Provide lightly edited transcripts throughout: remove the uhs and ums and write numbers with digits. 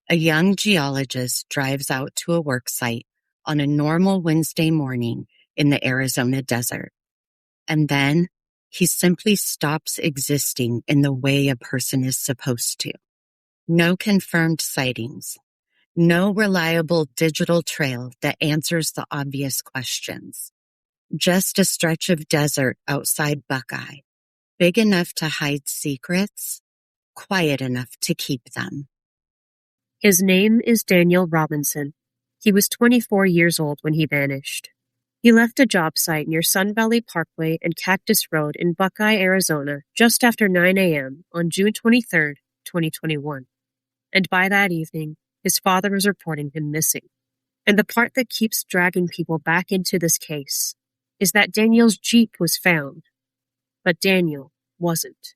A young geologist drives out to a work site on a normal Wednesday morning in the Arizona desert. And then he simply stops existing in the way a person is supposed to. No confirmed sightings. No reliable digital trail that answers the obvious questions. Just a stretch of desert outside Buckeye, big enough to hide secrets, quiet enough to keep them. His name is Daniel Robinson. He was 24 years old when he vanished. He left a job site near Sun Valley Parkway and Cactus Road in Buckeye, Arizona, just after 9 a.m. on June 23, 2021. And by that evening, his father was reporting him missing. And the part that keeps dragging people back into this case is that Daniel's Jeep was found, but Daniel wasn't.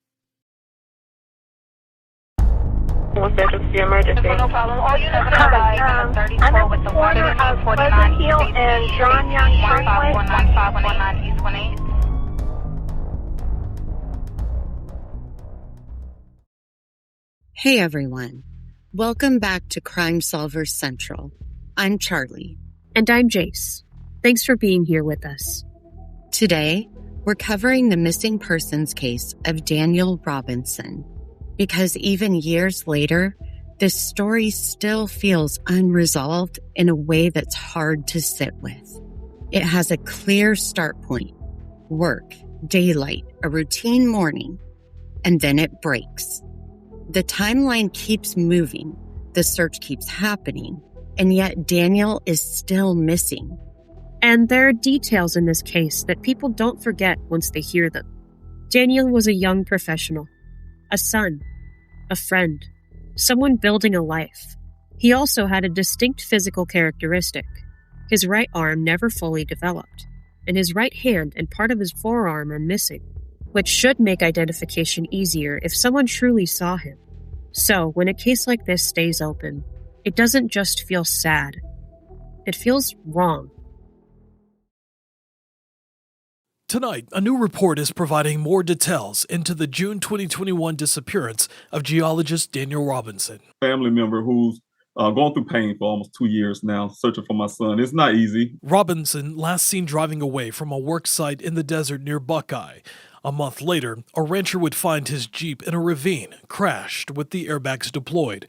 No problem. All units are I'm with the water. Pleasant Hill and John Young Parkway. 15115 East 18. Hey everyone. Welcome back to Crime Solvers Central. I'm Charlie. And I'm Jace. Thanks for being here with us. Today, we're covering the missing persons case of Daniel Robinson. Because even years later, this story still feels unresolved in a way that's hard to sit with. It has a clear start point: work, daylight, a routine morning, and then it breaks. The timeline keeps moving, the search keeps happening, and yet Daniel is still missing. And there are details in this case that people don't forget once they hear them. Daniel was a young professional, a son, a friend, someone building a life. He also had a distinct physical characteristic. His right arm never fully developed, and his right hand and part of his forearm are missing, which should make identification easier if someone truly saw him. So, when a case like this stays open, it doesn't just feel sad. It feels wrong. Tonight, a new report is providing more details into the June 2021 disappearance of geologist Daniel Robinson. Family member who's going through pain for almost 2 years now, searching for my son. It's not easy. Robinson last seen driving away from a work site in the desert near Buckeye. A month later, a rancher would find his Jeep in a ravine, crashed with the airbags deployed.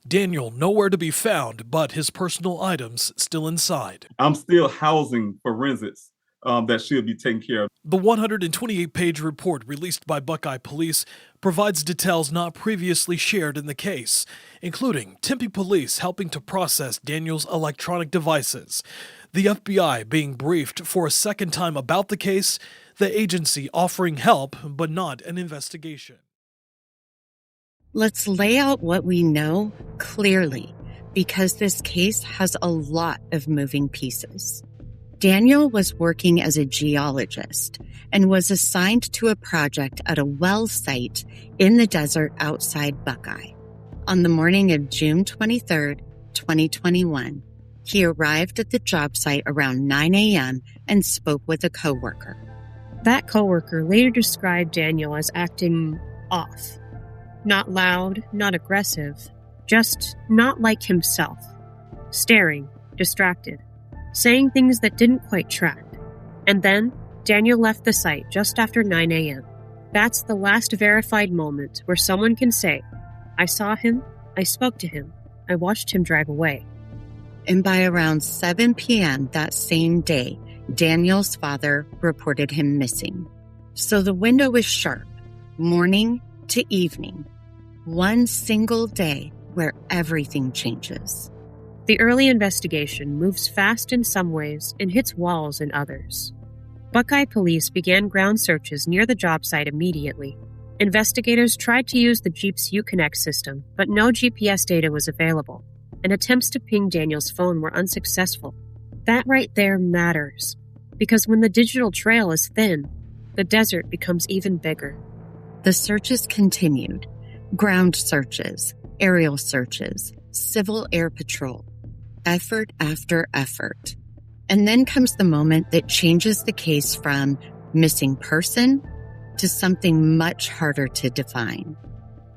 Daniel nowhere to be found, but his personal items still inside. I'm still housing forensics that should be taken care of. The 128-page report released by Buckeye Police provides details not previously shared in the case, including Tempe Police helping to process Daniel's electronic devices, the FBI being briefed for a second time about the case, the agency offering help but not an investigation. Let's lay out what we know clearly, because this case has a lot of moving pieces. Daniel was working as a geologist and was assigned to a project at a well site in the desert outside Buckeye. On the morning of June 23, 2021, he arrived at the job site around 9 a.m. and spoke with a coworker. That coworker later described Daniel as acting off. Not loud, not aggressive, just not like himself. Staring, distracted, saying things that didn't quite track. And then, Daniel left the site just after 9 a.m. That's the last verified moment where someone can say, I saw him, I spoke to him, I watched him drive away. And by around 7 p.m. that same day, Daniel's father reported him missing. So the window is sharp, morning to evening. One single day where everything changes. The early investigation moves fast in some ways and hits walls in others. Buckeye Police began ground searches near the job site immediately. Investigators tried to use the Jeep's Uconnect system, but no GPS data was available, and attempts to ping Daniel's phone were unsuccessful. That right there matters, because when the digital trail is thin, the desert becomes even bigger. The searches continued. Ground searches, aerial searches, civil air patrol. Effort after effort. And then comes the moment that changes the case from missing person to something much harder to define.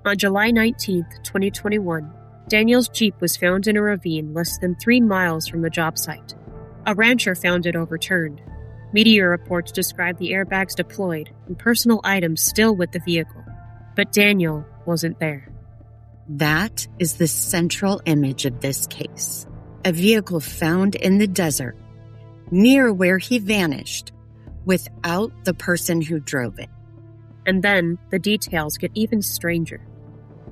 On July 19, 2021, Daniel's Jeep was found in a ravine less than 3 miles from the job site. A rancher found it overturned. Media reports describe the airbags deployed and personal items still with the vehicle. But Daniel wasn't there. That is the central image of this case. A vehicle found in the desert, near where he vanished, without the person who drove it. And then the details get even stranger.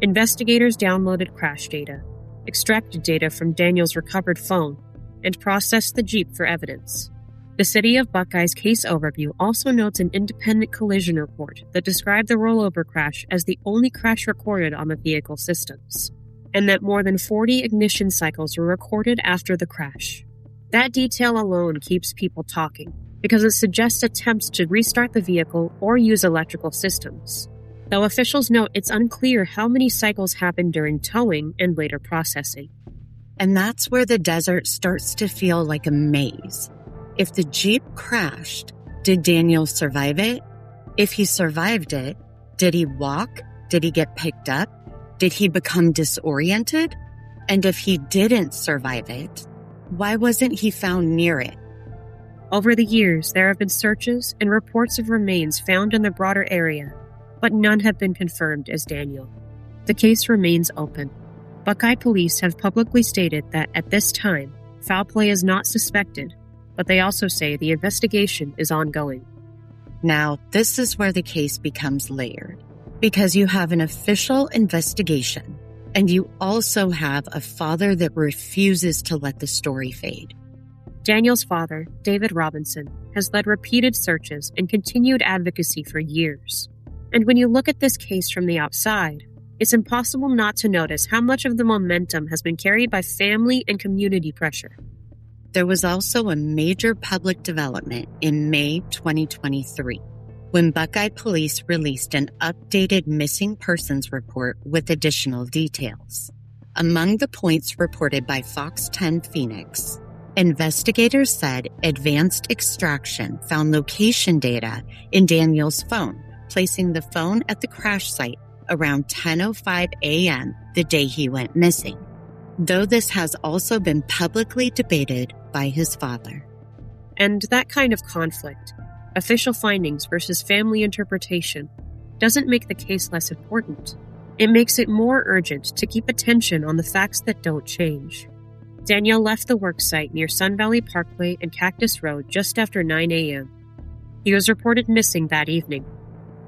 Investigators downloaded crash data, extracted data from Daniel's recovered phone, and processed the Jeep for evidence. The City of Buckeye's case overview also notes an independent collision report that described the rollover crash as the only crash recorded on the vehicle systems, and that more than 40 ignition cycles were recorded after the crash. That detail alone keeps people talking, because it suggests attempts to restart the vehicle or use electrical systems. Though officials note it's unclear how many cycles happened during towing and later processing. And that's where the desert starts to feel like a maze. If the Jeep crashed, did Daniel survive it? If he survived it, did he walk? Did he get picked up? Did he become disoriented? And if he didn't survive it, why wasn't he found near it? Over the years, there have been searches and reports of remains found in the broader area, but none have been confirmed as Daniel. The case remains open. Buckeye Police have publicly stated that at this time, foul play is not suspected, but they also say the investigation is ongoing. Now, this is where the case becomes layered, because you have an official investigation, and you also have a father that refuses to let the story fade. Daniel's father, David Robinson, has led repeated searches and continued advocacy for years. And when you look at this case from the outside, it's impossible not to notice how much of the momentum has been carried by family and community pressure. There was also a major public development in May 2023, when Buckeye Police released an updated missing persons report with additional details. Among the points reported by Fox 10 Phoenix, investigators said advanced extraction found location data in Daniel's phone, placing the phone at the crash site around 10:05 a.m. the day he went missing, though this has also been publicly debated by his father. And that kind of conflict, official findings versus family interpretation, doesn't make the case less important. It makes it more urgent to keep attention on the facts that don't change. Daniel left the worksite near Sun Valley Parkway and Cactus Road just after 9 a.m. He was reported missing that evening.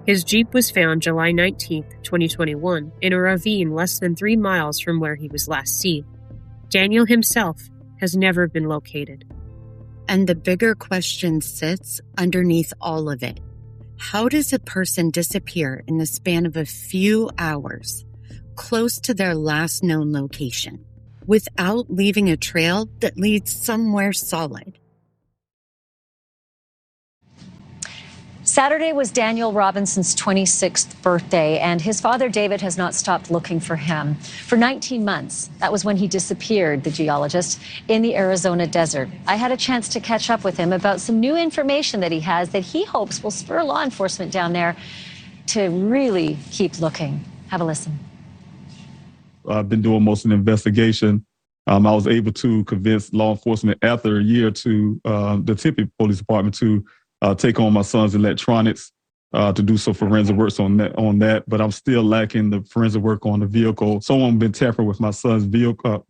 His Jeep was found July 19, 2021, in a ravine less than 3 miles from where he was last seen. Daniel himself has never been located. And the bigger question sits underneath all of it. How does a person disappear in the span of a few hours, close to their last known location, without leaving a trail that leads somewhere solid? Saturday was Daniel Robinson's 26th birthday, and his father, David, has not stopped looking for him. For 19 months, that was when he disappeared, the geologist, in the Arizona desert. I had a chance to catch up with him about some new information that he has that he hopes will spur law enforcement down there to really keep looking. Have a listen. I've been doing most of the investigation. I was able to convince law enforcement after a year to the Tempe Police Department to take on my son's electronics to do some forensic work on that. But I'm still lacking the forensic work on the vehicle. Someone been tampering with my son's vehicle,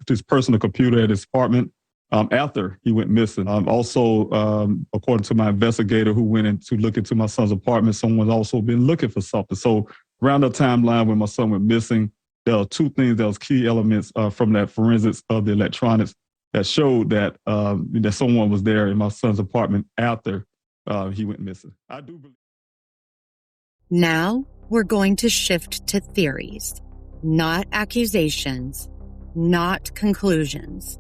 his personal computer at his apartment after he went missing. Also, according to my investigator who went in to look into my son's apartment, someone's also been looking for something. So around the timeline when my son went missing, there are two things that was key elements from that forensics of the electronics that showed that that someone was there in my son's apartment after he went missing. I do believe. Now we're going to shift to theories, not accusations, not conclusions.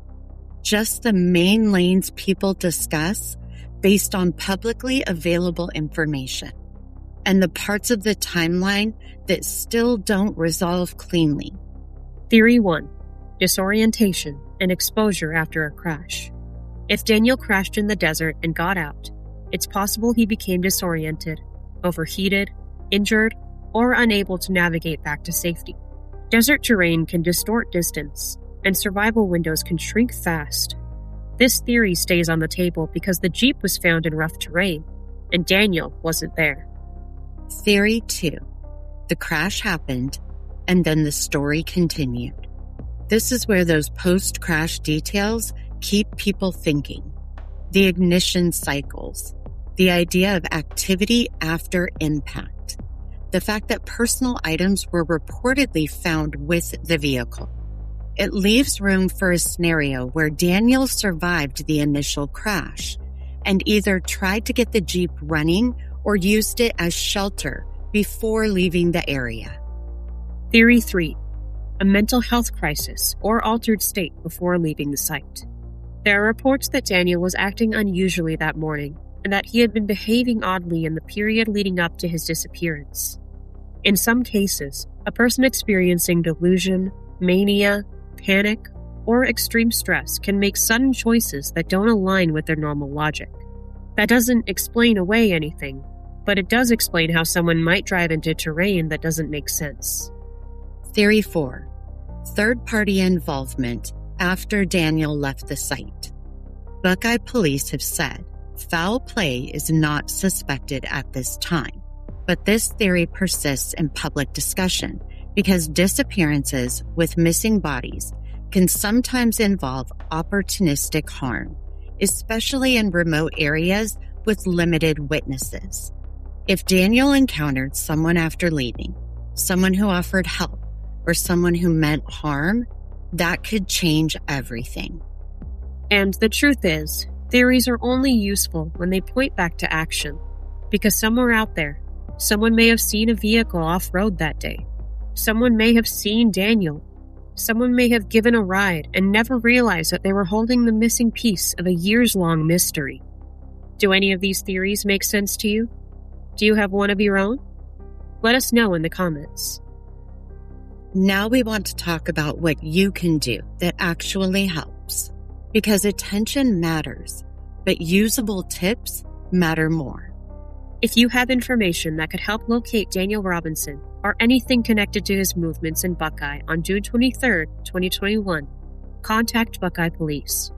Just the main lanes people discuss based on publicly available information, and the parts of the timeline that still don't resolve cleanly. Theory 1. Disorientation and exposure after a crash. If Daniel crashed in the desert and got out, it's possible he became disoriented, overheated, injured, or unable to navigate back to safety. Desert terrain can distort distance, and survival windows can shrink fast. This theory stays on the table because the Jeep was found in rough terrain, and Daniel wasn't there. Theory 2. The crash happened, and then the story continued. This is where those post-crash details keep people thinking. The ignition cycles, the idea of activity after impact, the fact that personal items were reportedly found with the vehicle. It leaves room for a scenario where Daniel survived the initial crash and either tried to get the Jeep running or used it as shelter before leaving the area. Theory 3. A mental health crisis or altered state before leaving the site. There are reports that Daniel was acting unusually that morning and that he had been behaving oddly in the period leading up to his disappearance. In some cases, a person experiencing delusion, mania, panic, or extreme stress can make sudden choices that don't align with their normal logic. That doesn't explain away anything, but it does explain how someone might drive into terrain that doesn't make sense. Theory 4. Third-party involvement after Daniel left the site. Buckeye Police have said foul play is not suspected at this time, but this theory persists in public discussion because disappearances with missing bodies can sometimes involve opportunistic harm, especially in remote areas with limited witnesses. If Daniel encountered someone after leaving, someone who offered help, or someone who meant harm, that could change everything. And the truth is, theories are only useful when they point back to action, because somewhere out there, someone may have seen a vehicle off-road that day. Someone may have seen Daniel. Someone may have given a ride and never realized that they were holding the missing piece of a years-long mystery. Do any of these theories make sense to you? Do you have one of your own? Let us know in the comments. Now we want to talk about what you can do that actually helps. Because attention matters, but usable tips matter more. If you have information that could help locate Daniel Robinson or anything connected to his movements in Buckeye on June 23, 2021, contact Buckeye Police.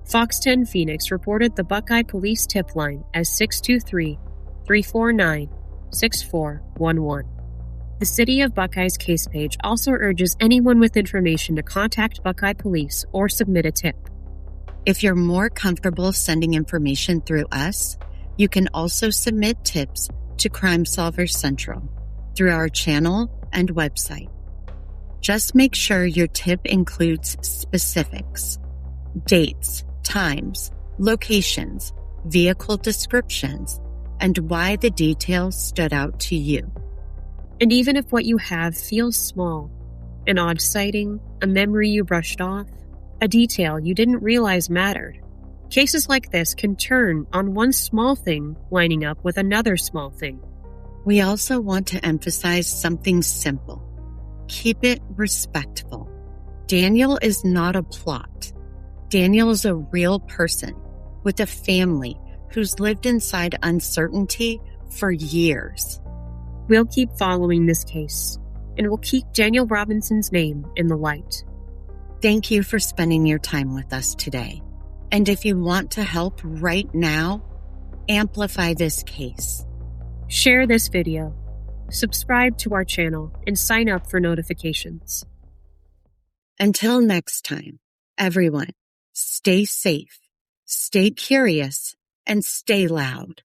Fox 10 Phoenix reported the Buckeye Police tip line as 623-349-6411. The City of Buckeye's case page also urges anyone with information to contact Buckeye Police or submit a tip. If you're more comfortable sending information through us, you can also submit tips to Crime Solver Central through our channel and website. Just make sure your tip includes specifics, dates, times, locations, vehicle descriptions, and why the details stood out to you. And even if what you have feels small, an odd sighting, a memory you brushed off, a detail you didn't realize mattered, cases like this can turn on one small thing lining up with another small thing. We also want to emphasize something simple. Keep it respectful. Daniel is not a plot. Daniel is a real person with a family who's lived inside uncertainty for years. We'll keep following this case, and we'll keep Daniel Robinson's name in the light. Thank you for spending your time with us today. And if you want to help right now, amplify this case. Share this video, subscribe to our channel, and sign up for notifications. Until next time, everyone, stay safe, stay curious, and stay loud.